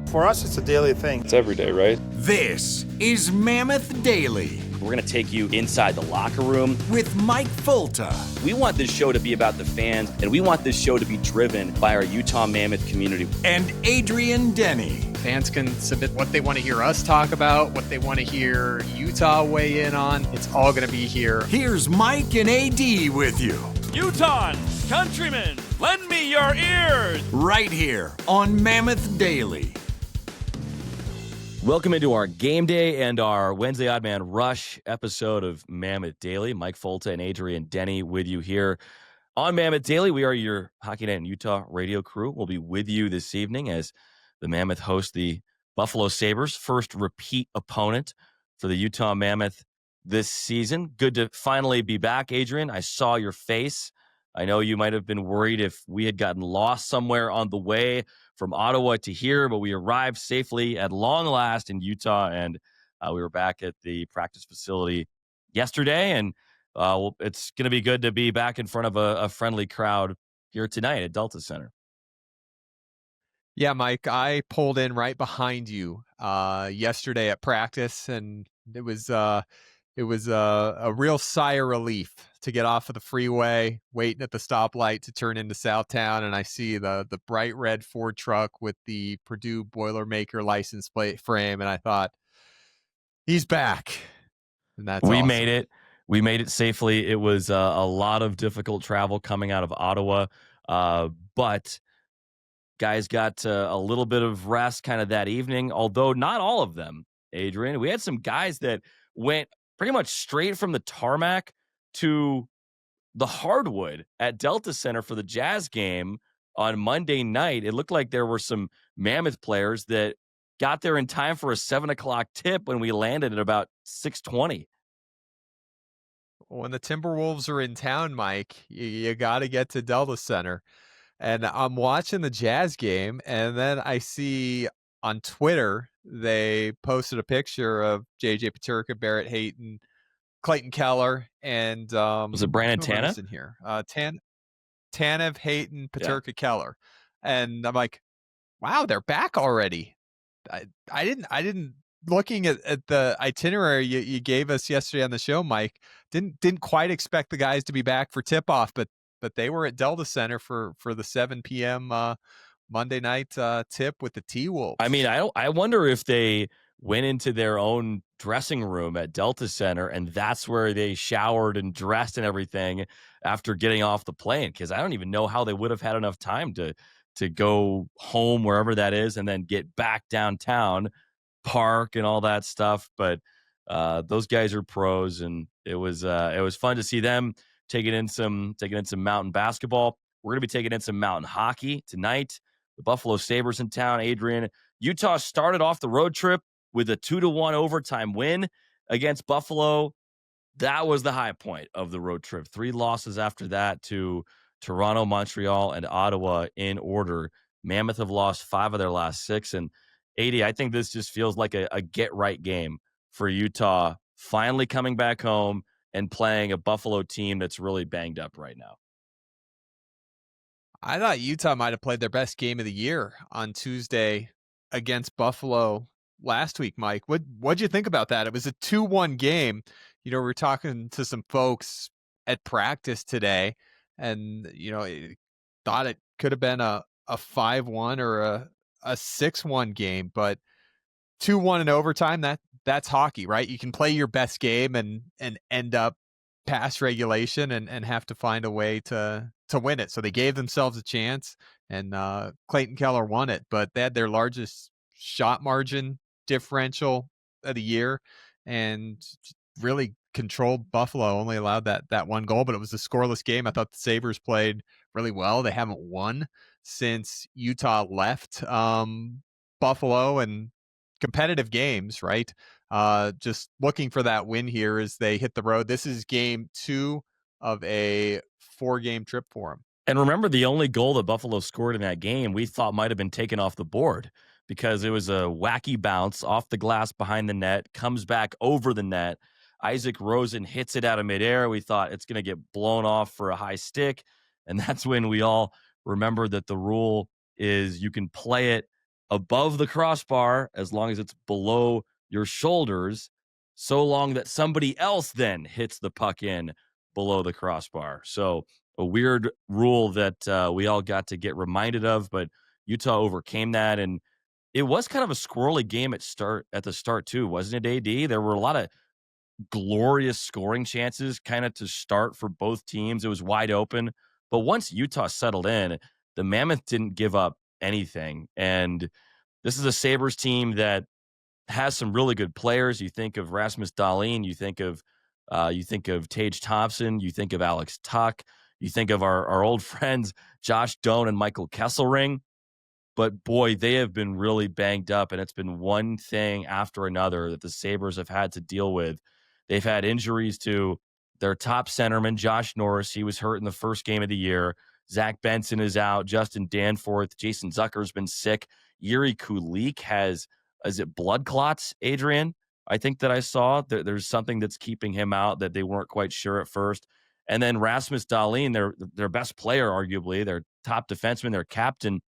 For us, it's a daily thing. It's every day, right? This is Mammoth Daily We're going to take you inside the locker room with Mike Fulta. We want this show to be about the fans, and we want this show to be driven by our Utah Mammoth community. And Adrian Denny. Fans can submit what they want to hear us talk about, what they want to hear Utah weigh in on. It's all going to be here. Here's Mike and AD with you. Utahns, countrymen, lend me your ears. Right here on Mammoth Daily. Welcome into our game day and our Wednesday Odd Man Rush episode of Mammoth Daily. Mike Fulta and Adrian Denny with you here on Mammoth Daily. We are your Hockey Night in Utah radio crew. We'll be with you this evening as the Mammoth host the Buffalo Sabres, first repeat opponent for the Utah Mammoth this season. Good to finally be back, Adrian. I saw your face. I know you might have been worried if we had gotten lost somewhere on the way from Ottawa to here, but we arrived safely at long last in Utah, and we were back at the practice facility yesterday, and it's going to be good to be back in front of a friendly crowd here tonight at Delta Center. Yeah, Mike, I pulled in right behind you yesterday at practice, and it was a real sigh of relief to get off of the freeway, waiting at the stoplight to turn into Southtown, and I see the bright red Ford truck with the Purdue Boilermaker license plate frame, and I thought, he's back. And that's awesome. Made it. We made it safely. It was a lot of difficult travel coming out of Ottawa, but guys got a little bit of rest kind of that evening, although not all of them, Adrian. We had some guys that went pretty much straight from the tarmac to the hardwood at Delta Center for the Jazz game on Monday night. It looked like there were some Mammoth players that got there in time for a 7:00 tip when we landed at about 6:20. When the Timberwolves are in town, Mike, you got to get to Delta Center. And I'm watching the Jazz game, and then I see on Twitter they posted a picture of JJ Peterka, Barrett Hayton, Clayton Keller, and was it Brandon Tanev in here? Tanev, Hayton, Peterka, Keller, and I'm like, wow, they're back already. I didn't looking at the itinerary you gave us yesterday on the show, Mike. Didn't quite expect the guys to be back for tip off, but they were at Delta Center for the 7 p.m. Monday night tip with the T-Wolves. I mean, I wonder if they went into their own dressing room at Delta Center, and that's where they showered and dressed and everything after getting off the plane, because I don't even know how they would have had enough time to go home, wherever that is, and then get back downtown, park and all that stuff. But those guys are pros, and it was fun to see them taking in some mountain basketball. We're going to be taking in some mountain hockey tonight. The Buffalo Sabres in town, Adrian. Utah started off the road trip with a 2-1 overtime win against Buffalo. That was the high point of the road trip. 3 losses after that to Toronto, Montreal, and Ottawa in order. Mammoth have lost 5 of their last 6. And 80, I think this just feels like a get-right game for Utah, finally coming back home and playing a Buffalo team that's really banged up right now. I thought Utah might have played their best game of the year on Tuesday against Buffalo last week, Mike. What'd you think about that? It was a 2-1 game. You know, we were talking to some folks at practice today, and, you know, thought it could have been a 5-1 or a 6-1 game, but 2-1 in overtime, that's hockey, right? You can play your best game and end up past regulation and have to find a way to win it. So they gave themselves a chance, and Clayton Keller won it, but they had their largest shot margin differential of the year and really controlled Buffalo, only allowed that one goal, but it was a scoreless game. I thought the Sabres played really well. They haven't won since Utah left Buffalo, and competitive games, right? Just looking for that win here as they hit the road. This is game 2 of a 4-game trip for them. And remember, the only goal that Buffalo scored in that game we thought might have been taken off the board, because it was a wacky bounce off the glass behind the net, comes back over the net. Isaac Rosen hits it out of midair. We thought it's going to get blown off for a high stick. And that's when we all remember that the rule is you can play it above the crossbar as long as it's below your shoulders, so long that somebody else then hits the puck in below the crossbar. So a weird rule that we all got to get reminded of, but Utah overcame that. And it was kind of a squirrely game at the start too, wasn't it, AD? There were a lot of glorious scoring chances kind of to start for both teams. It was wide open. But once Utah settled in, the Mammoth didn't give up anything. And this is a Sabres team that has some really good players. You think of Rasmus Dahlin, you think of Tage Thompson, you think of Alex Tuck, you think of our old friends Josh Doan and Michael Kesselring. But boy, they have been really banged up, and it's been one thing after another that the Sabres have had to deal with. They've had injuries to their top centerman, Josh Norris. He was hurt in the first game of the year. Zach Benson is out. Justin Danforth. Jason Zucker's been sick. Yuri Kulik is it blood clots, Adrian? I think that I saw. There's something that's keeping him out that they weren't quite sure at first. And then Rasmus Dahlin, their best player, arguably, their top defenseman, their captain,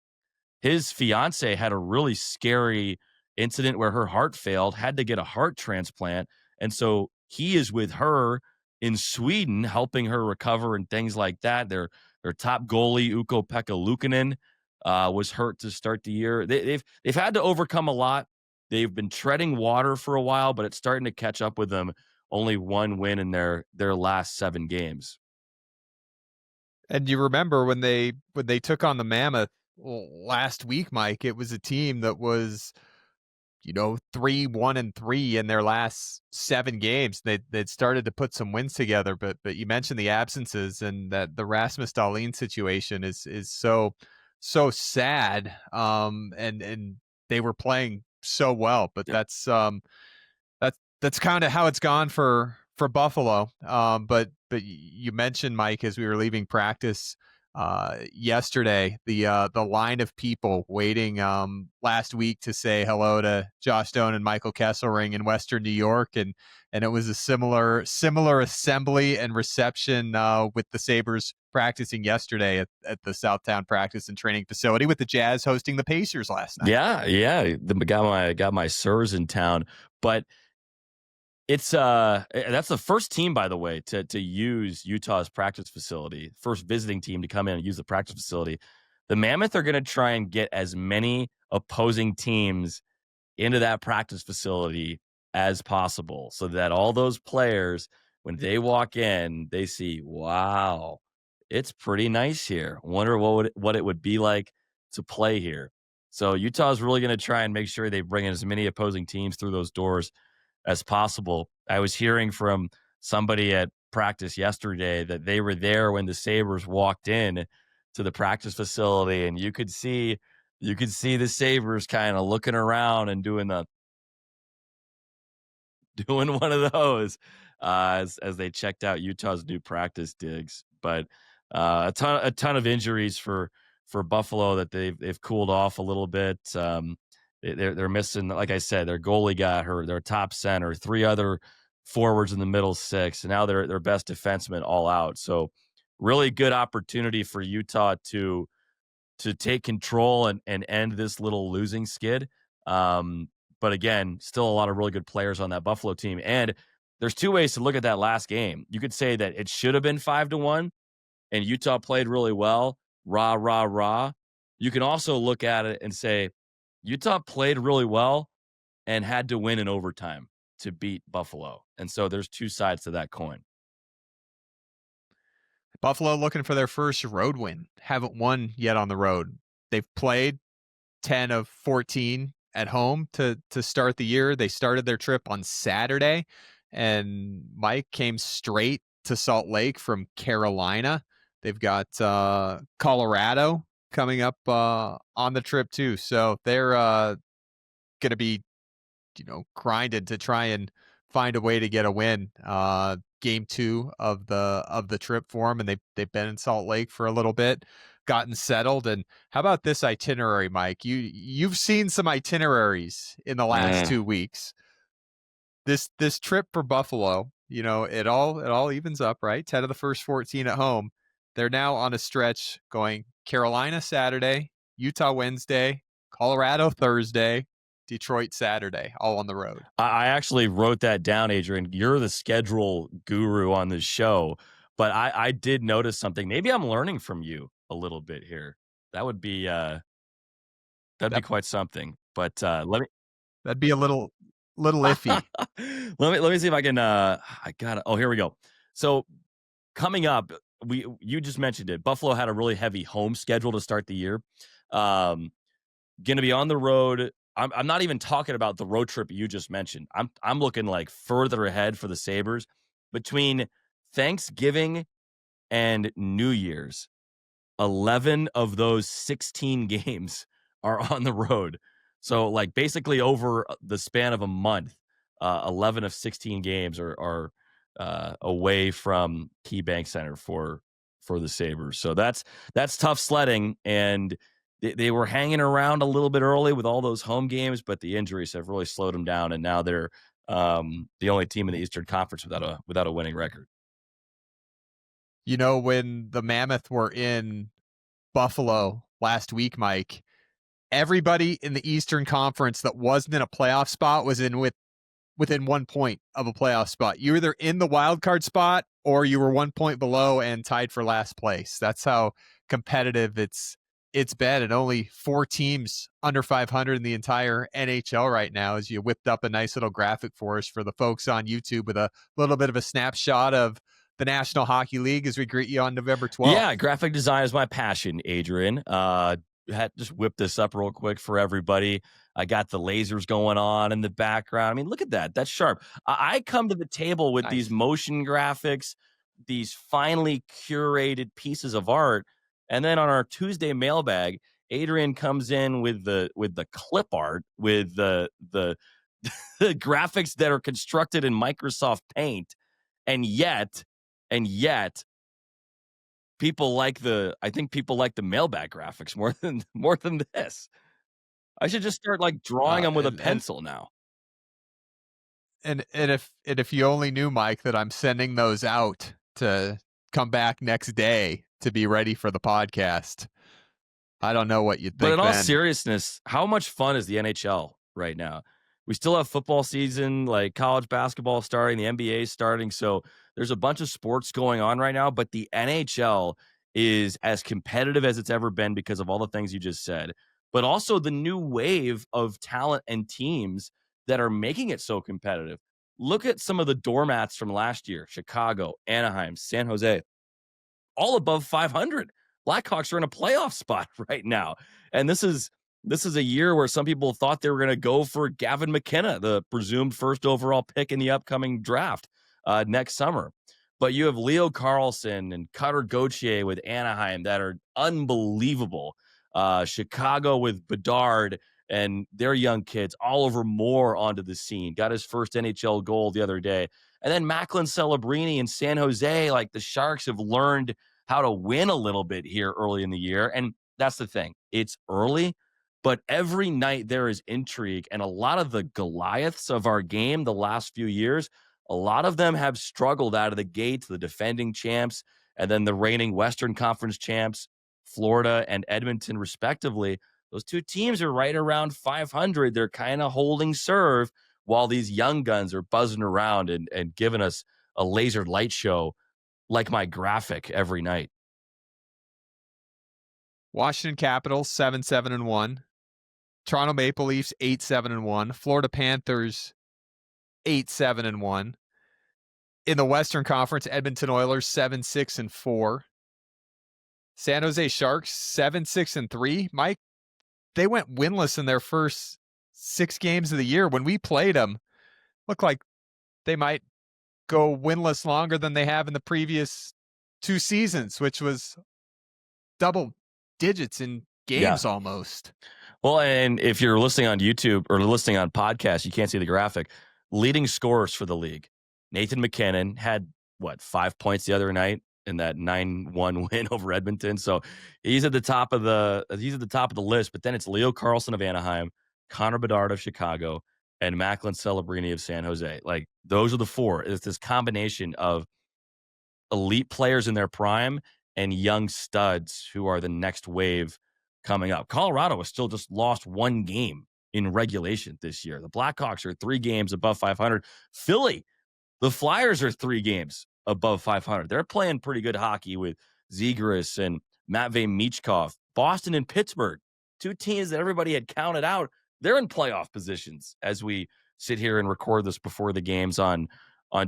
his fiance had a really scary incident where her heart failed, had to get a heart transplant. And so he is with her in Sweden, helping her recover and things like that. Their top goalie, Ukko-Pekka Luukkonen, was hurt to start the year. They've had to overcome a lot. They've been treading water for a while, but it's starting to catch up with them. Only one win in their last 7 games. And you remember when they took on the Mammoth last week, Mike, it was a team that was, 3-1-3 in their last 7 games. They'd started to put some wins together, but you mentioned the absences, and that the Rasmus Dahlin situation is so sad. And they were playing so well, but that's kind of how it's gone for Buffalo. But you mentioned, Mike, as we were leaving practice yesterday, the line of people waiting last week to say hello to Josh Doan and Michael Kesselring in Western New York, and it was a similar assembly and reception with the Sabres practicing yesterday at the Southtown practice and training facility, with the Jazz hosting the Pacers last night. Yeah, got my Sirs in town, but it's that's the first team, by the way, to use Utah's practice facility. First visiting team to come in and use the practice facility. The Mammoth are going to try and get as many opposing teams into that practice facility as possible, so that all those players, when they walk in, they see, wow, it's pretty nice here. Wonder what it would be like to play here. So Utah's really going to try and make sure they bring in as many opposing teams through those doors as possible. I was hearing from somebody at practice yesterday that they were there when the Sabres walked in to the practice facility, and you could see the Sabres kind of looking around and doing one of those as they checked out Utah's new practice digs. But a ton of injuries for Buffalo that they've cooled off a little bit. They're missing, like I said, their goalie got hurt, their top center, 3 other forwards in the middle 6, and now their best defenseman all out. So really good opportunity for Utah to take control and end this little losing skid. But again, still a lot of really good players on that Buffalo team. And there's 2 ways to look at that last game. You could say that it should have been 5-1 and Utah played really well. Rah, rah, rah. You can also look at it and say, Utah played really well and had to win in overtime to beat Buffalo. And so there's 2 sides to that coin. Buffalo looking for their first road win. Haven't won yet on the road. They've played 10 of 14 at home to start the year. They started their trip on Saturday, and Mike came straight to Salt Lake from Carolina. They've got Colorado coming up on the trip too. So they're going to be, grinded to try and find a way to get a win. Game 2 of the trip for them, and they've been in Salt Lake for a little bit, gotten settled. And how about this itinerary, Mike? You've seen some itineraries in the last 2 weeks. This trip for Buffalo, it all evens up, right? 10 of the first 14 at home. They're now on a stretch going Carolina Saturday, Utah Wednesday, Colorado Thursday, Detroit Saturday, all on the road. I actually wrote that down, Adrian. You're the schedule guru on this show, but I did notice something. Maybe I'm learning from you a little bit here. That would be that'd be quite something. But that'd be a little iffy. let me see if I can I got it. Oh, here we go. So coming up, you just mentioned it. Buffalo had a really heavy home schedule to start the year. Going to be on the road. I'm not even talking about the road trip you just mentioned. I'm looking like further ahead for the Sabres between Thanksgiving and New Year's. 11 of those 16 games are on the road. So like basically over the span of a month, 11 of 16 games are away from KeyBank Center for the Sabres. So that's tough sledding, and they were hanging around a little bit early with all those home games, but the injuries have really slowed them down, and now they're the only team in the Eastern Conference without a winning record. You know, when the Mammoth were in Buffalo last week, Mike, everybody in the Eastern Conference that wasn't in a playoff spot was within 1 point of a playoff spot. You were either in the wild card spot or you were 1 point below and tied for last place. That's how competitive it's been, and only 4 teams under 500 in the entire NHL right now. As you whipped up a nice little graphic for us for the folks on YouTube with a little bit of a snapshot of the National Hockey League as we greet you on November 12th. Yeah, graphic design is my passion, Adrian. Had just whip this up real quick for everybody. I got the lasers going on in the background. I mean, look at that. That's sharp. I come to the table with these motion graphics, these finely curated pieces of art, and then on our Tuesday mailbag, Adrian comes in with the clip art, with the graphics that are constructed in Microsoft Paint, and yet I think people like the mailbag graphics more than this. I should just start like drawing them with a pencil now. And if you only knew, Mike, that I'm sending those out to come back next day to be ready for the podcast, I don't know what you'd think. But in all then. seriousness, how much fun is the NHL right now? We still have football season, like college basketball starting, the NBA starting. So there's a bunch of sports going on right now, but the NHL is as competitive as it's ever been because of all the things you just said, but also the new wave of talent and teams that are making it so competitive. Look at some of the doormats from last year: Chicago, Anaheim, San Jose, all above 500. Blackhawks are in a playoff spot right now. And this is a year where some people thought they were going to go for Gavin McKenna, the presumed first overall pick in the upcoming draft next summer. But you have Leo Carlson and Cutter Gauthier with Anaheim that are unbelievable. Chicago with Bedard and their young kids. Oliver Moore onto the scene. Got his first NHL goal the other day. And then Macklin Celebrini in San Jose. Like, the Sharks have learned how to win a little bit here early in the year. And that's the thing. It's early, but every night there is intrigue. And a lot of the Goliaths of our game the last few years, a lot of them have struggled out of the gates, the defending champs, and then the reigning Western Conference champs, Florida and Edmonton, respectively. Those two teams are right around 500. They're kind of holding serve while these young guns are buzzing around and giving us a laser light show like my graphic every night. Washington Capitals 7-7-1. Toronto Maple Leafs 8-7-1. Florida Panthers 8-7-1. In the Western Conference, Edmonton Oilers 7-6-4. San Jose Sharks 7-6-3. Mike, they went winless in their first 6 games of the year. When we played them, looked like they might go winless longer than they have in the previous 2 seasons, which was double digits in games almost. Well, and if you're listening on YouTube or listening on podcast, you can't see the graphic. Leading scorers for the league: Nathan McKinnon had 5 points the other night in that 9-1 win over Edmonton. So he's at the top of the list. But then it's Leo Carlson of Anaheim, Connor Bedard of Chicago, and Macklin Celebrini of San Jose. Like, those are the 4. It's this combination of elite players in their prime and young studs who are the next wave coming up. Colorado has still just lost one game in regulation this year. The Blackhawks are 3 games above 500. Philly, the Flyers are 3 games above 500. They're playing pretty good hockey with Zegras and Matvei Michkov. Boston and Pittsburgh, 2 teams that everybody had counted out. They're in playoff positions as we sit here and record this before the games on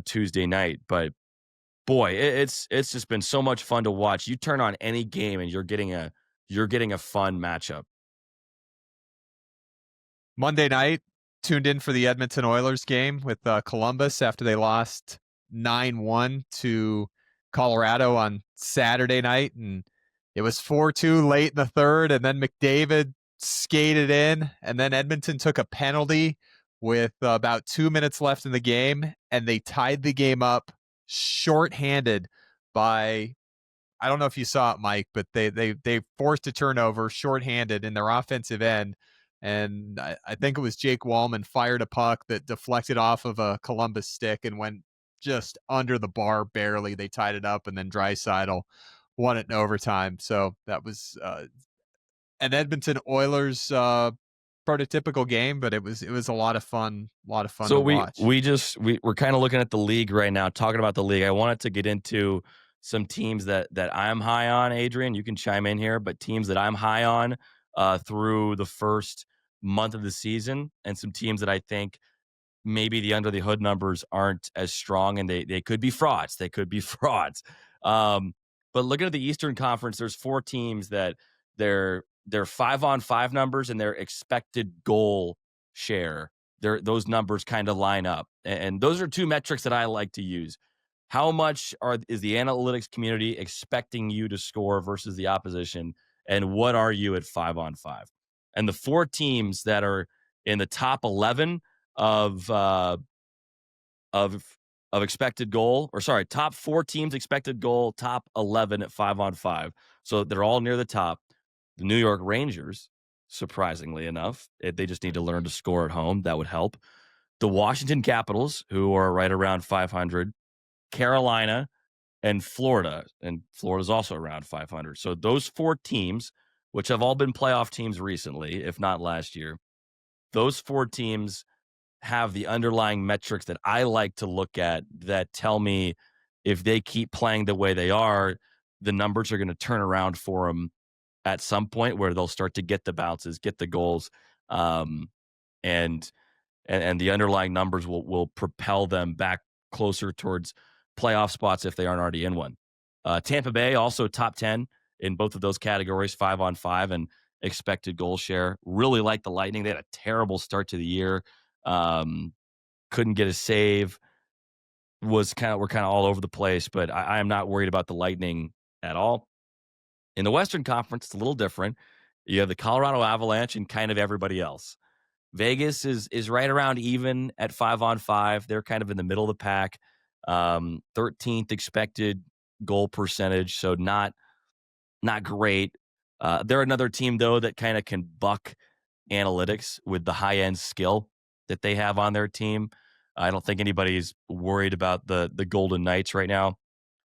Tuesday night. But boy, it's just been so much fun to watch. You turn on any game and you're getting a fun matchup. Monday night, tuned in for the Edmonton Oilers game with Columbus after they lost 9-1 to Colorado on Saturday night, and it was 4-2 late in the third, and then McDavid skated in, and then Edmonton took a penalty with about 2 minutes left in the game, and they tied the game up shorthanded by, I don't know if you saw it, Mike, but they forced a turnover shorthanded in their offensive end. And I think it was Jake Wallman fired a puck that deflected off of a Columbus stick and went just under the bar barely. They tied it up, and then Draisaitl won it in overtime. So that was an Edmonton Oilers prototypical game, but it was a lot of fun. So to watch. we're kind of looking at the league right now, talking about the league. I wanted to get into some teams that I'm high on, Adrian. You can chime in here, but teams that I'm high on through the first month of the season, and some teams that I think maybe the under the hood numbers aren't as strong, and they could be frauds. They could be frauds. But looking at the Eastern Conference, there's 4 teams that their 5-on-5 numbers and their expected goal share, those numbers kind of line up. And those are 2 metrics that I like to use. How much is the analytics community expecting you to score versus the opposition? And what are you at 5-on-5? And the 4 teams that are in the top 11 of expected goal, or sorry, top 4 teams expected goal, top 11 at 5-on-5. So they're all near the top. The New York Rangers, surprisingly enough, they just need to learn to score at home. That would help. The Washington Capitals, who are right around 500, Carolina, and Florida. And Florida's also around 500. So those 4 teams, which have all been playoff teams recently, if not last year, those 4 teams have the underlying metrics that I like to look at that tell me if they keep playing the way they are, the numbers are going to turn around for them at some point where they'll start to get the bounces, get the goals, and the underlying numbers will propel them back closer towards playoff spots if they aren't already in one. Tampa Bay also top 10 in both of those categories, 5-on-5 and expected goal share. Really like the Lightning. They had a terrible start to the year. Couldn't get a save. We're kind of all over the place, but I am not worried about the Lightning at all. In the Western Conference, it's a little different. You have the Colorado Avalanche and kind of everybody else. Vegas is right around even at 5-on-5. They're kind of in the middle of the pack. 13th expected goal percentage, so not great. They're another team, though, that kind of can buck analytics with the high-end skill that they have on their team. I don't think anybody's worried about the Golden Knights right now.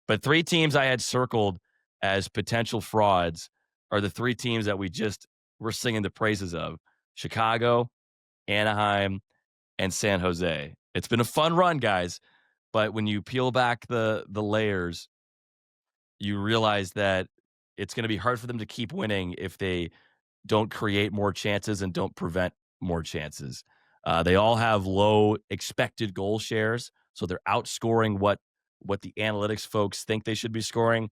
But 3 teams I had circled as potential frauds are the 3 teams that we just were singing the praises of: Chicago, Anaheim, and San Jose. It's been a fun run, guys, but when you peel back the layers, you realize that it's going to be hard for them to keep winning if they don't create more chances and don't prevent more chances. They all have low expected goal shares, so they're outscoring what the analytics folks think they should be scoring.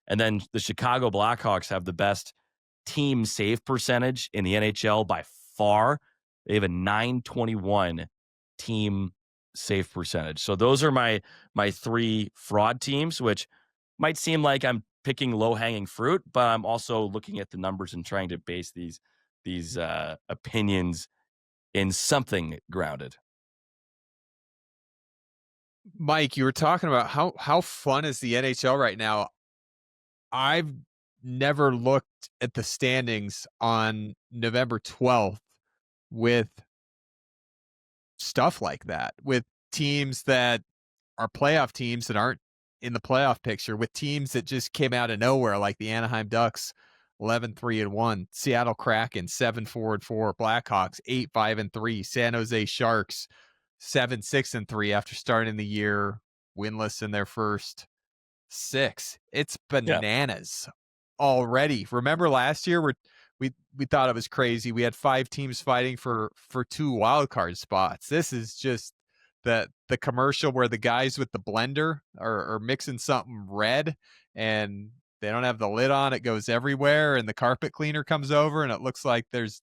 And then the Chicago Blackhawks have the best team save percentage in the NHL by far. They have a .921 team save percentage. So those are my 3 fraud teams, which might seem like I'm picking low-hanging fruit, but I'm also looking at the numbers and trying to base these opinions in something grounded. Mike, you were talking about how fun is the NHL right now. I've never looked at the standings on November 12th with stuff like that, with teams that are playoff teams that aren't in the playoff picture, with teams that just came out of nowhere, like the Anaheim Ducks 11-3-1. Seattle Kraken 7-4-4. Blackhawks 8-5-3. San Jose Sharks 7-6-3 after starting the year winless in their first 6. It's bananas already. Remember last year we thought it was crazy. We had 5 teams fighting for 2 wild card spots. This is just the commercial where the guys with the blender are mixing something red and they don't have the lid on. It goes everywhere, and the carpet cleaner comes over, and it looks like there's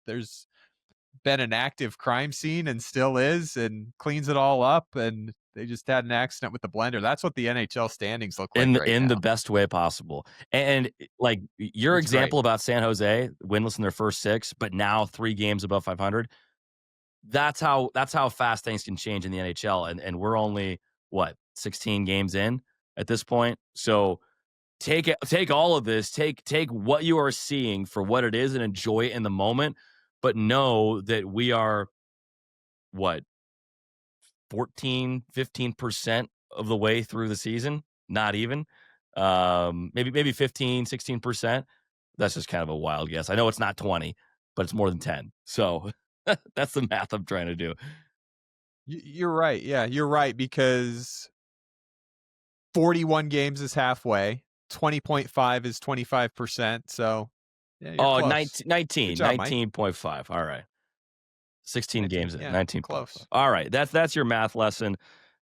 been an active crime scene and still is, and cleans it all up. And they just had an accident with the blender. That's what the NHL standings look like in now. the best way possible. And like your It's example great. about San Jose winless in their first 6, but now 3 games above 500. That's how fast things can change in the NHL. And we're only 16 games in at this point. So take all of this, take what you are seeing for what it is and enjoy it in the moment, but know that we are 14-15% of the way through the season, not even. Maybe 15-16%. That's just kind of a wild guess. I know it's not 20, but it's more than 10. So that's the math I'm trying to do. You're right. Yeah, you're right, because 41 games is halfway. 20.5 is 25%. So yeah, you're close. 19, Good job, Mike. 19.5. All right. 16 games in, 19.5. Close. All right. That's your math lesson.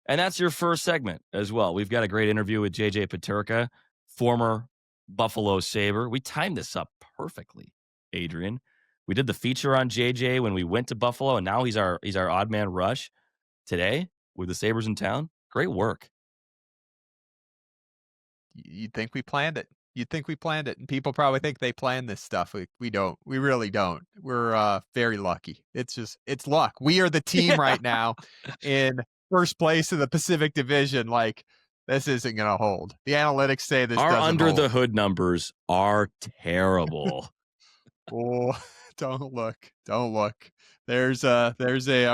And that's your first segment as well. We've got a great interview with JJ Peterka, former Buffalo Sabre. We timed this up perfectly, Adrian. We did the feature on JJ when we went to Buffalo, and now he's our odd man rush today with the Sabres in town. Great work. You'd think we planned it. You'd think we planned it. And people probably think they planned this stuff. We don't. We really don't. We're very lucky. It's luck. We are the team right now in first place in the Pacific Division. Like, this isn't going to hold. The analytics say this Our doesn't under hold. the hood numbers are terrible. Oh, don't look. Don't look. There's a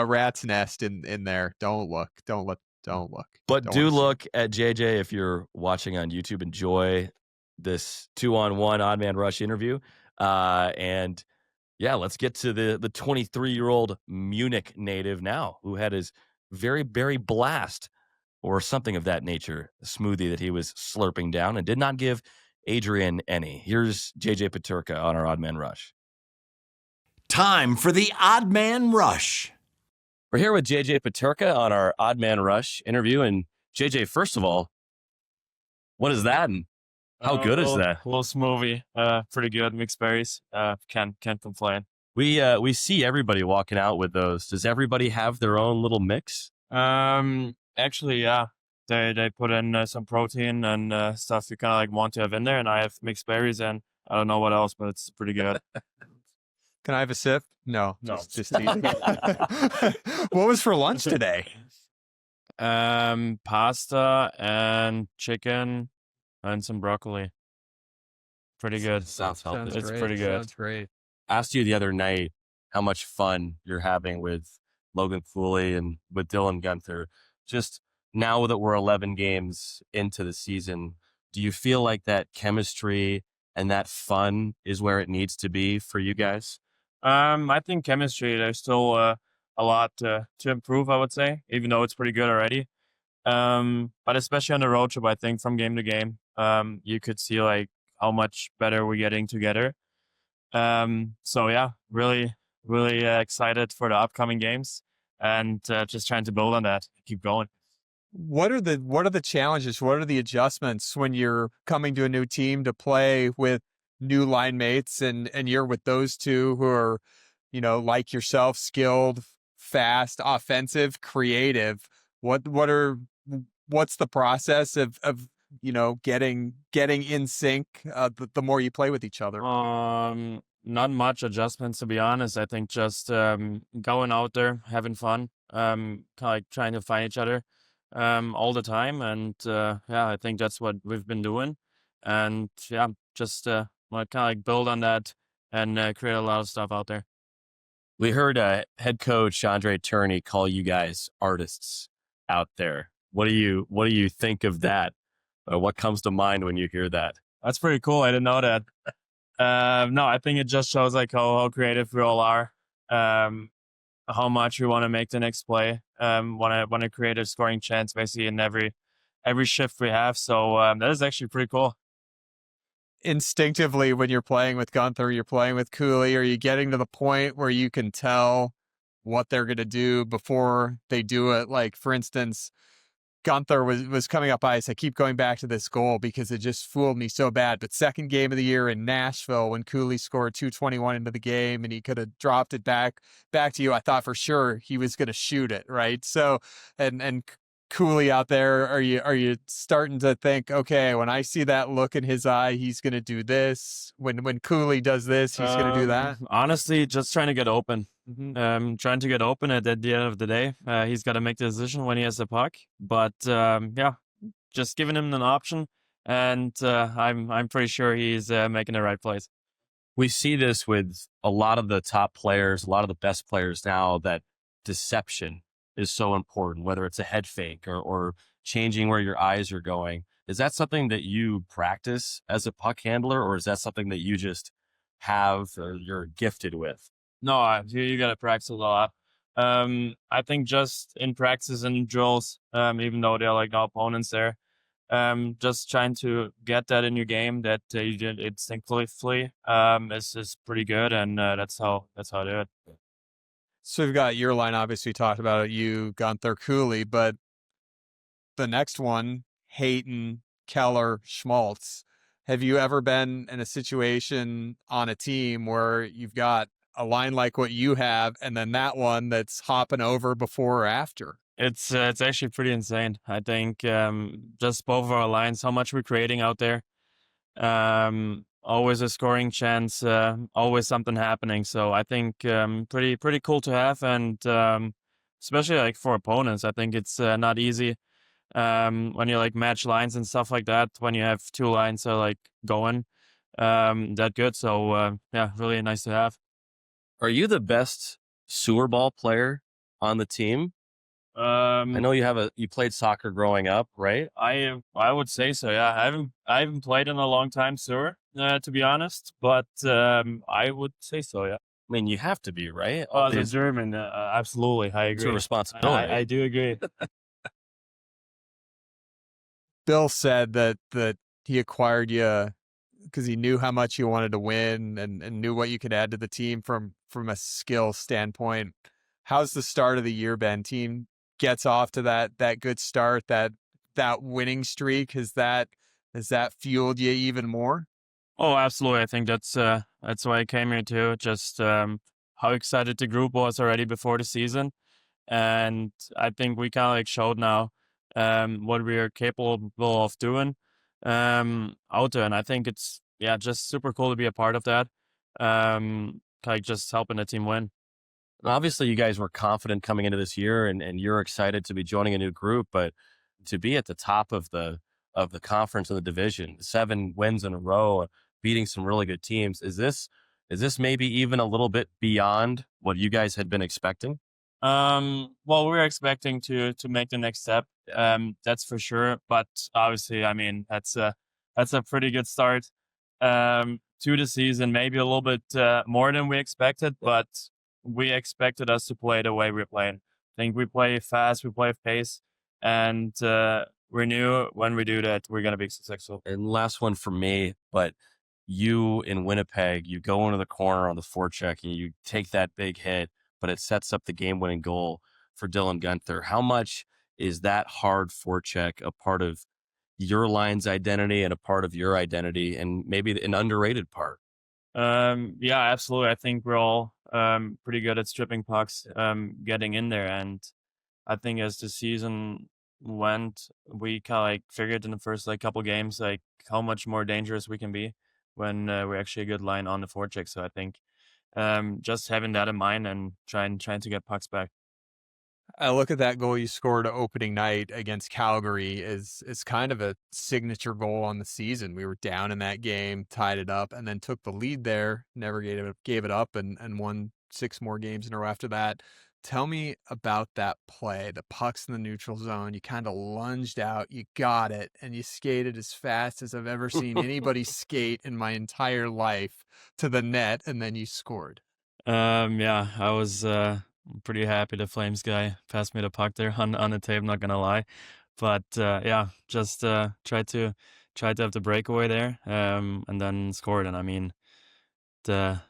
rat's nest in there. Don't look. Don't look. But Don't do wanna see. look at JJ if you're watching on YouTube. Enjoy this 2-on-1 odd man rush interview. And yeah, let's get to the 23-year-old Munich native now who had his very berry blast or something of that nature, a smoothie that he was slurping down and did not give Adrian any. Here's JJ Peterka on our odd man rush. Time for the Odd Man Rush. We're here with JJ Peterka on our Odd Man Rush interview. And JJ, first of all, what is that? And how good is that? Little smoothie. Pretty good. Mixed berries. Can't complain. We see everybody walking out with those. Does everybody have their own little mix? Actually, yeah. They put in some protein and stuff you kind of like want to have in there. And I have mixed berries and I don't know what else, but it's pretty good. Can I have a sip? No. No. Just eating. What was for lunch today? Pasta and chicken and some broccoli. Pretty good. Sounds healthy. It's pretty good. Sounds great. Asked you the other night how much fun you're having with Logan Cooley and with Dylan Guenther. Just now that we're 11 games into the season, do you feel like that chemistry and that fun is where it needs to be for you guys? I think chemistry, there's still a lot to improve, I would say, even though it's pretty good already. But especially on the road trip, I think from game to game, you could see like how much better we're getting together. So yeah, really, really excited for the upcoming games and just trying to build on that, keep going. What are the challenges? What are the adjustments when you're coming to a new team to play with new line mates and you're with those two who are, like yourself, skilled, fast, offensive, creative? What's the process of getting in sync the more you play with each other? Not much adjustments, to be honest. I think just going out there, having fun, kind of like trying to find each other all the time. And I think that's what we've been doing. And just kind of like build on that and create a lot of stuff out there. We heard head coach Andre Turney call you guys artists out there. What do you think of that? What comes to mind when you hear that? That's pretty cool. I didn't know that. No, I think it just shows like how creative we all are. How much we want to make the next play. Want to create a scoring chance basically in every shift we have. So that is actually pretty cool. Instinctively, when you're playing with Gunther, you're playing with Cooley, are you getting to the point where you can tell what they're going to do before they do it? Like, for instance, Gunther was coming up ice. I keep going back to this goal because it just fooled me so bad. But second game of the year in Nashville, when Cooley scored 2:21 into the game and he could have dropped it back to you, I thought for sure he was going to shoot it, right? So, and Cooley out there, are you starting to think, okay, when I see that look in his eye, he's going to do this. When Cooley does this, he's going to do that. Honestly, just trying to get open. Trying to get open at the end of the day. He's got to make the decision when he has the puck. But yeah, just giving him an option, and I'm pretty sure he's making the right plays. We see this with a lot of the top players, a lot of the best players now, that deception is so important, whether it's a head fake or changing where your eyes are going. Is that something that you practice as a puck handler, or is that something that you just have or you're gifted with? No, you got to practice a lot. I think just in practice and drills, even though they're like no opponents there, just trying to get that in your game that you did instinctively is pretty good, and that's how I do it. So we've got your line, obviously talked about it, you, Gunther, Cooley, but the next one, Hayton, Keller, Schmaltz. Have you ever been in a situation on a team where you've got a line like what you have, and then that one that's hopping over before or after? It's actually pretty insane. I think just both of our lines, how much we're creating out there. Always a scoring chance, always something happening. So I think pretty cool to have, and especially like for opponents, I think it's not easy when you like match lines and stuff like that. When you have two lines like going that good, so yeah, really nice to have. Are you the best sewer ball player on the team? I know you played soccer growing up, right? I would say so. Yeah, I haven't played in a long time, sir, to be honest. But I would say so. Yeah. I mean, you have to be, right? Oh, as a German, absolutely, I It's agree. a responsibility. I do agree. Bill said that he acquired you because he knew how much you wanted to win and knew what you could add to the team from a skill standpoint. How's the start of the year been? Team gets off to that good start, that winning streak. Has that fueled you even more? Oh, absolutely. I think that's why I came here too. Just how excited the group was already before the season, and I think we kind of like showed now what we are capable of doing out there, and I think it's just super cool to be a part of that. Like just helping the team win. Obviously, you guys were confident coming into this year, and you're excited to be joining a new group, but to be at the top of the conference and the division, 7 wins in a row, beating some really good teams, is this maybe even a little bit beyond what you guys had been expecting? Well, we're expecting to make the next step. That's for sure. But obviously, I mean, that's a pretty good start to the season. Maybe a little bit more than we expected, but we expected us to play the way we're playing. I think we play fast, we play with pace, and we knew when we do that, we're going to be successful. And last one for me, but you in Winnipeg, you go into the corner on the forecheck and you take that big hit, but it sets up the game-winning goal for Dylan Gunther. How much is that hard forecheck a part of your line's identity and a part of your identity, and maybe an underrated part? Yeah, absolutely. I think we're all pretty good at stripping pucks, getting in there, and I think as the season went, we kind of like figured in the first like couple games like how much more dangerous we can be when we're actually a good line on the forecheck. So I think just having that in mind and trying to get pucks back. I look at that goal you scored opening night against Calgary is kind of a signature goal on the season. We were down in that game, tied it up, and then took the lead there, never gave it up, and won 6 more games in a row after that. Tell me about that play. The puck's in the neutral zone. You kind of lunged out, you got it, and you skated as fast as I've ever seen anybody skate in my entire life to the net, and then you scored. Yeah, I was pretty happy the Flames guy passed me the puck there on the tape, not gonna lie. But yeah, just tried to have the breakaway there, and then scored. And I mean, the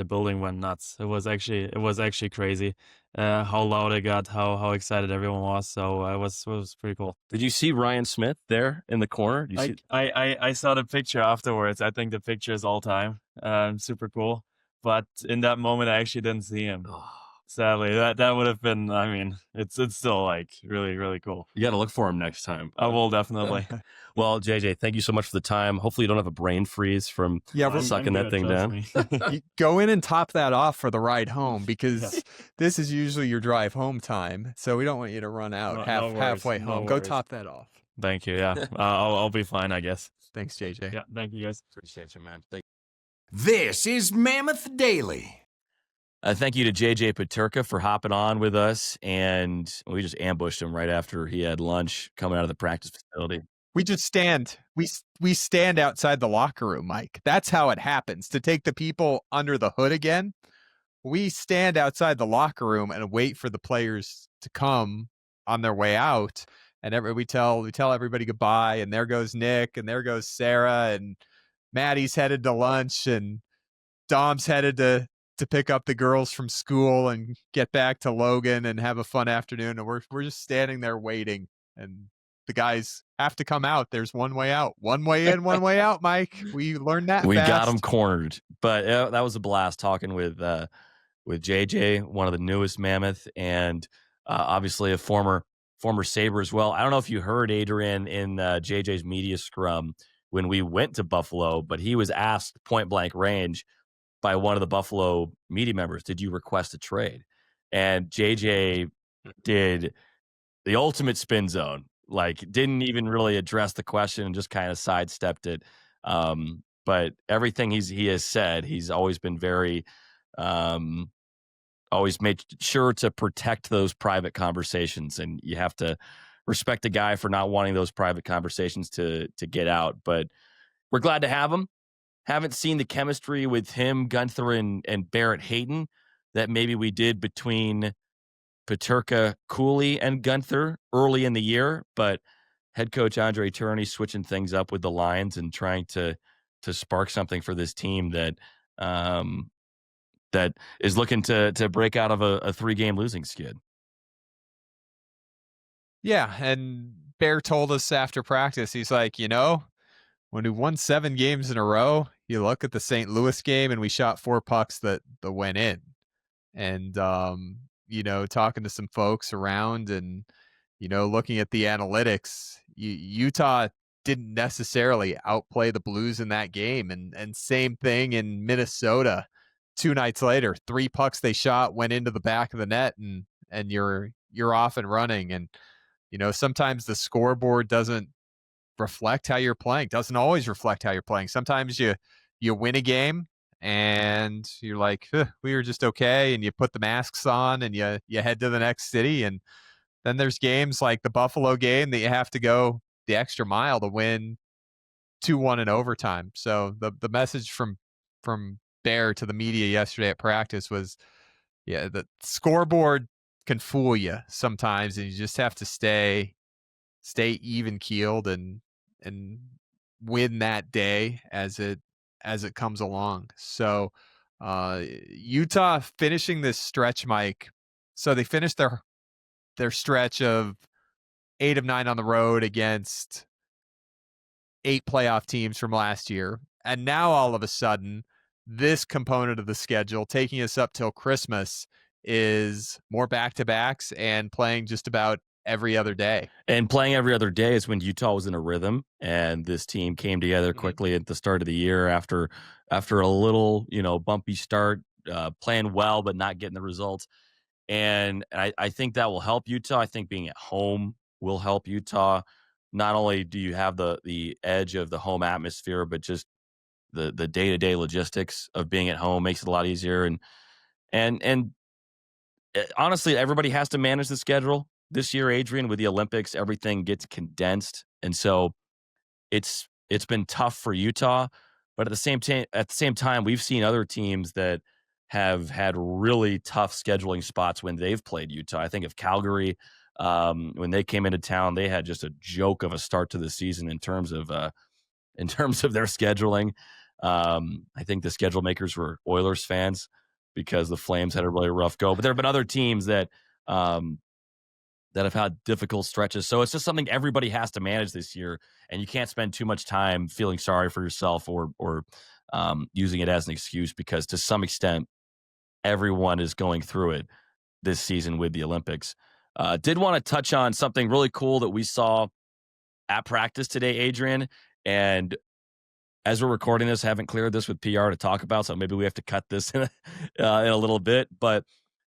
building went nuts. It was actually crazy. How loud it got, how excited everyone was. So it was pretty cool. Did you see Ryan Smith there in the corner? Did you see? I saw the picture afterwards. I think the picture is all time. Super cool. But in that moment, I actually didn't see him. Sadly, that would have been. I mean, it's still like really, really cool. You got to look for him next time. I will definitely. Well, JJ, thank you so much for the time. Hopefully, you don't have a brain freeze from sucking that thing down. You go in and top that off for the ride home, because this is usually your drive home time. So we don't want you to run out halfway home. Go top that off. Thank you. Yeah, I'll be fine, I guess. Thanks, JJ. Yeah, thank you guys. Appreciate you, man. This is Mammoth Daily. Thank you to JJ Peterka for hopping on with us, and we just ambushed him right after he had lunch coming out of the practice facility. We just stand. We stand outside the locker room, Mike. That's how it happens. To take the people under the hood again, we stand outside the locker room and wait for the players to come on their way out. And we tell everybody goodbye. And there goes Nick, and there goes Sarah, and Maddie's headed to lunch, and Dom's headed to pick up the girls from school and get back to Logan and have a fun afternoon. And we're just standing there waiting, and the guys have to come out. There's one way out, one way in, one way out, Mike. We learned that. We fast. got them cornered, but that was a blast talking with JJ, one of the newest Mammoth, and obviously a former Sabre as well. I don't know if you heard Adrian in JJ's media scrum when we went to Buffalo, but he was asked point blank range by one of the Buffalo media members, did you request a trade? And JJ did the ultimate spin zone, like didn't even really address the question and just kind of sidestepped it. But everything he has said, he's always been very, always made sure to protect those private conversations. And you have to respect a guy for not wanting those private conversations to get out. But we're glad to have him. Haven't seen the chemistry with him, Gunther, and Barrett Hayton that maybe we did between Peterka, Cooley, and Gunther early in the year. But head coach Andre Turney switching things up with the Lions and trying to spark something for this team that that is looking to break out of a 3-game losing skid. Yeah, and Bear told us after practice, he's like, when we won 7 games in a row, you look at the St. Louis game and we shot 4 pucks that went in. And, talking to some folks around and, looking at the analytics, Utah didn't necessarily outplay the Blues in that game. And same thing in Minnesota. 2 nights later, 3 pucks they shot went into the back of the net, and you're off and running. And, sometimes the scoreboard doesn't reflect how you're playing. Doesn't always reflect how you're playing. Sometimes you win a game and you're like, we were just okay, and you put the masks on and you head to the next city. And then there's games like the Buffalo game that you have to go the extra mile to win 2-1 in overtime. So the message from Bear to the media yesterday at practice was, the scoreboard can fool you sometimes, and you just have to stay even keeled and win that day as it comes along. So Utah finishing this stretch, Mike. So they finished their stretch of 8 of 9 on the road against 8 playoff teams from last year. And now all of a sudden, this component of the schedule, taking us up till Christmas, is more back-to-backs and playing just about every other day. And playing every other day is when Utah was in a rhythm, and this team came together quickly at the start of the year after a little, bumpy start, playing well but not getting the results. And I think that will help Utah. I think being at home will help Utah. Not only do you have the edge of the home atmosphere, but just the day-to-day logistics of being at home makes it a lot easier. And honestly, everybody has to manage the schedule this year, Adrian. With the Olympics, everything gets condensed, and so it's been tough for Utah. But at the same time, we've seen other teams that have had really tough scheduling spots when they've played Utah. I think of Calgary. When they came into town, they had just a joke of a start to the season in terms of their scheduling. I think the schedule makers were Oilers fans because the Flames had a really rough go. But there have been other teams that have had difficult stretches. So it's just something everybody has to manage this year, and you can't spend too much time feeling sorry for yourself or using it as an excuse, because to some extent, everyone is going through it this season with the Olympics. Did want to touch on something really cool that we saw at practice today, Adrian, and as we're recording this, haven't cleared this with PR to talk about, so maybe we have to cut this in a little bit. But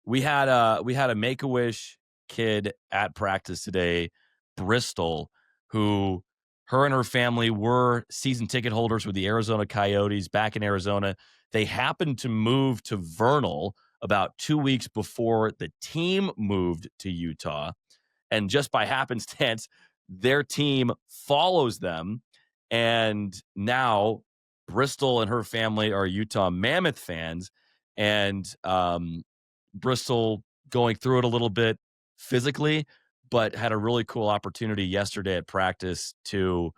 we had a Make-A-Wish kid at practice today, Bristol, who her and her family were season ticket holders with the Arizona Coyotes back in Arizona. They happened to move to Vernal about 2 weeks before the team moved to Utah. And just by happenstance, their team follows them. And now Bristol and her family are Utah Mammoth fans. And Bristol going through it a little bit physically, but had a really cool opportunity yesterday at practice to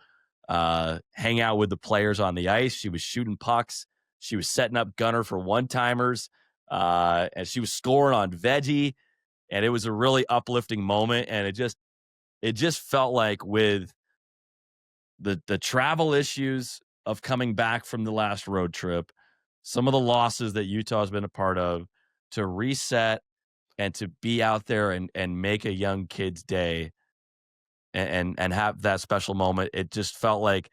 hang out with the players on the ice. She was shooting pucks. She was setting up gunner for one-timers. And she was scoring on veggie. And it was a really uplifting moment. And it just felt like with the travel issues of coming back from the last road trip, some of the losses that Utah has been a part of, to reset and to be out there and make a young kid's day and have that special moment. It just felt like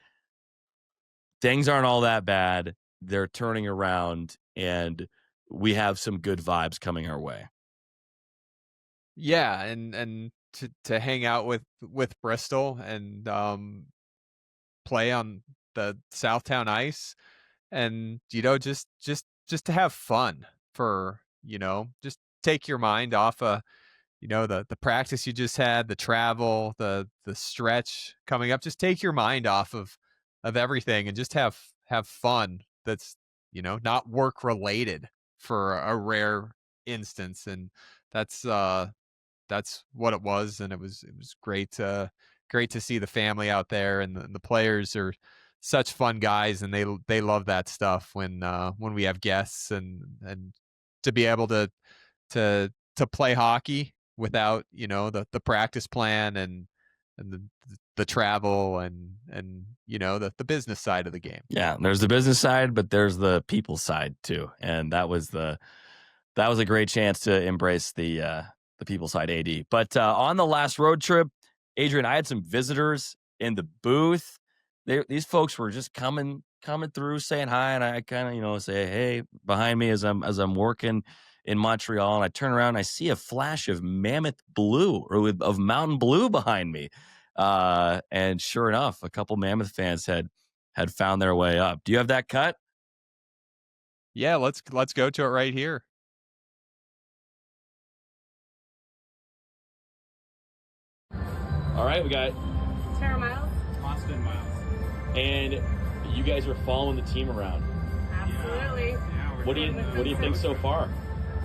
things aren't all that bad. They're turning around, and we have some good vibes coming our way. Yeah, and to hang out with Bristol and play on the Southtown ice, and just to have fun, for just take your mind off of the practice you just had, the travel, the stretch coming up. Just take your mind off of everything and just have fun. That's not work related for a rare instance, and that's what it was. And it was great to see the family out there, and the players are such fun guys, and they love that stuff when we have guests, and to be able to play hockey without the practice plan and the travel and the business side of the game. Yeah, there's the business side, but there's the people side too, and that was a great chance to embrace the people side, AD. But on the last road trip, Adrian, I had some visitors in the booth. These folks were just coming through, saying hi, and I kind of say hey behind me as I'm working in Montreal, and I turn around and I see a flash of Mammoth Blue, or of Mountain Blue behind me. And sure enough, a couple Mammoth fans had found their way up. Do you have that cut? Yeah, let's go to it right here. All right, we got Tara Miles. Austin Miles. And you guys are following the team around. Absolutely. Yeah, What do you think so far?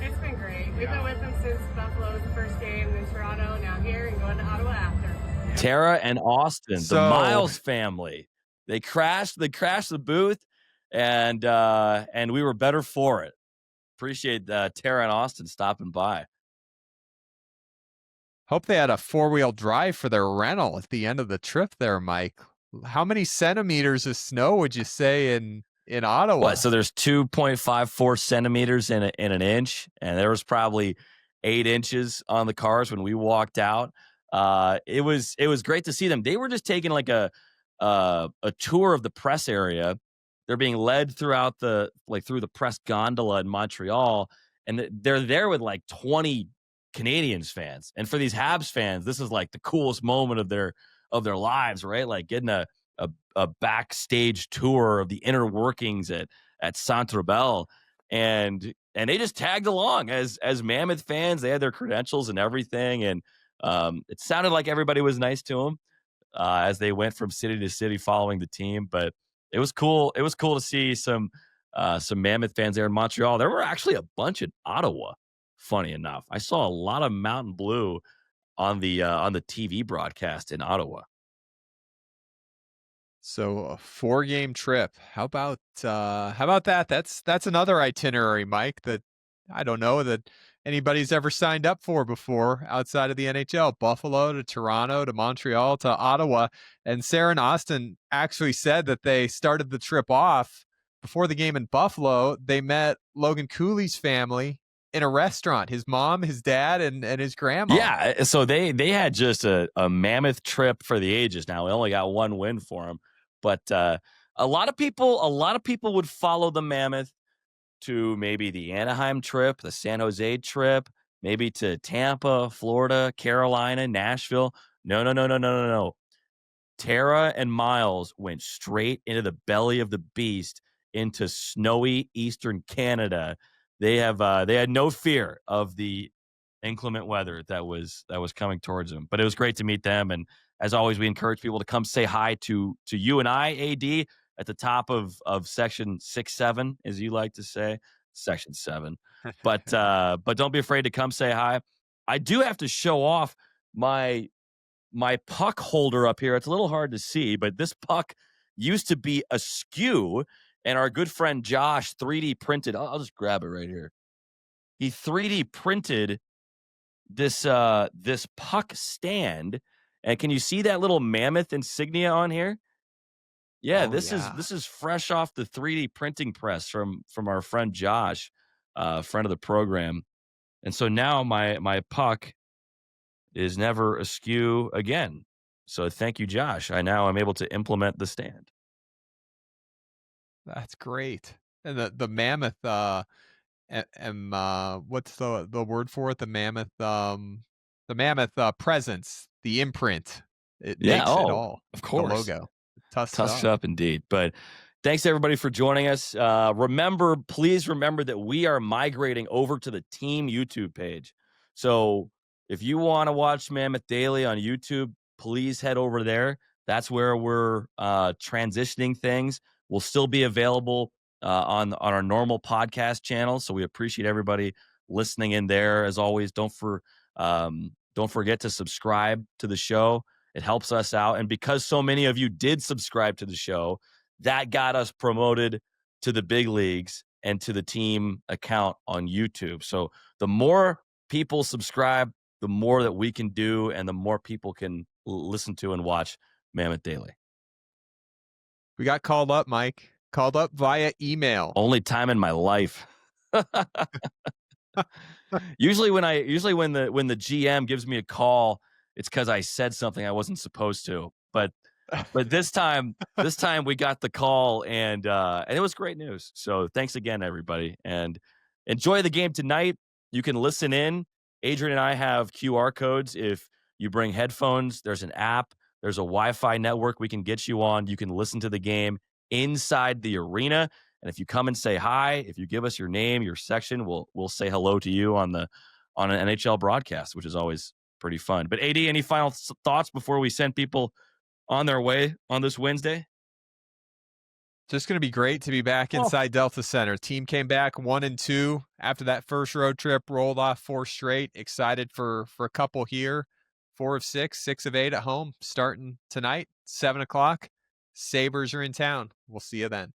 It's been great. We've been with them since Buffalo was the first game, then Toronto, now here, and going to Ottawa after. Tara and Austin, the Miles family, they crashed the booth, and we were better for it. Appreciate Tara and Austin stopping by. Hope they had a 4-wheel drive for their rental at the end of the trip there, Mike. How many centimeters of snow would you say in Ottawa? What, so there's 2.54 centimeters in an inch, and there was probably 8 inches on the cars when we walked out. It was great to see them. They were just taking like a tour of the press area. They're being led through the press gondola in Montreal, and they're there with like 20 Canadians fans. And for these Habs fans, this is like the coolest moment of their lives, right? Like getting a backstage tour of the inner workings at Centre Bell. And they just tagged along as Mammoth fans. They had their credentials and everything, and it sounded like everybody was nice to them as they went from city to city following the team. But it was cool. It was cool to see some Mammoth fans there in Montreal. There were actually a bunch in Ottawa. Funny enough, I saw a lot of Mountain Blue on the TV broadcast in Ottawa. So a 4-game trip. How about that? That's another itinerary, Mike, that I don't know that anybody's ever signed up for before outside of the NHL. Buffalo to Toronto to Montreal to Ottawa. And Sarah and Austin actually said that they started the trip off before the game in Buffalo. They met Logan Cooley's family in a restaurant, his mom, his dad, and his grandma. Yeah, so they had just a Mammoth trip for the ages. Now we only got one win for them, but a lot of people would follow the Mammoth to maybe the Anaheim trip, the San Jose trip, maybe to Tampa, Florida, Carolina, Nashville. No. Tara and Miles went straight into the belly of the beast, into snowy Eastern Canada. They had no fear of the inclement weather that was coming towards them. But it was great to meet them. And as always, we encourage people to come say hi to you and I, AD, at the top of section 6-7, as you like to say, section 7. But don't be afraid to come say hi. I do have to show off my puck holder up here. It's a little hard to see, but this puck used to be askew. And our good friend Josh 3D printed. I'll just grab it right here. He 3D printed this puck stand. And can you see that little Mammoth insignia on here? Yeah, this is fresh off the 3D printing press from our friend Josh, friend of the program. And so now my puck is never askew again. So thank you, Josh. I now am able to implement the stand. That's great. And the Mammoth, what's the word for it? The Mammoth presence, the imprint. It makes it all. Of course. The logo. Touched up indeed. But thanks everybody for joining us. Please remember that we are migrating over to the team YouTube page. So if you want to watch Mammoth Daily on YouTube, please head over there. That's where we're transitioning things. We'll still be available on our normal podcast channel. So we appreciate everybody listening in there. As always, don't forget to subscribe to the show. It helps us out. And because so many of you did subscribe to the show, that got us promoted to the big leagues and to the team account on YouTube. So the more people subscribe, the more that we can do and the more people can listen to and watch Mammoth Daily. We got called up, Mike. Called up via email. Only time in my life. Usually when the GM gives me a call, it's because I said something I wasn't supposed to. But this time we got the call and it was great news. So thanks again, everybody, and enjoy the game tonight. You can listen in. Adrian and I have QR codes. If you bring headphones, there's an app. There's a Wi-Fi network we can get you on. You can listen to the game inside the arena. And if you come and say hi, if you give us your name, your section, we'll say hello to you on an NHL broadcast, which is always pretty fun. But AD, any final thoughts before we send people on their way on this Wednesday? Just going to be great to be back inside Delta Center. Team came back 1-2 after that first road trip, rolled off 4 straight. Excited for a couple here. 4 of 6, 6 of 8 at home, starting tonight, 7 o'clock. Sabres are in town. We'll see you then.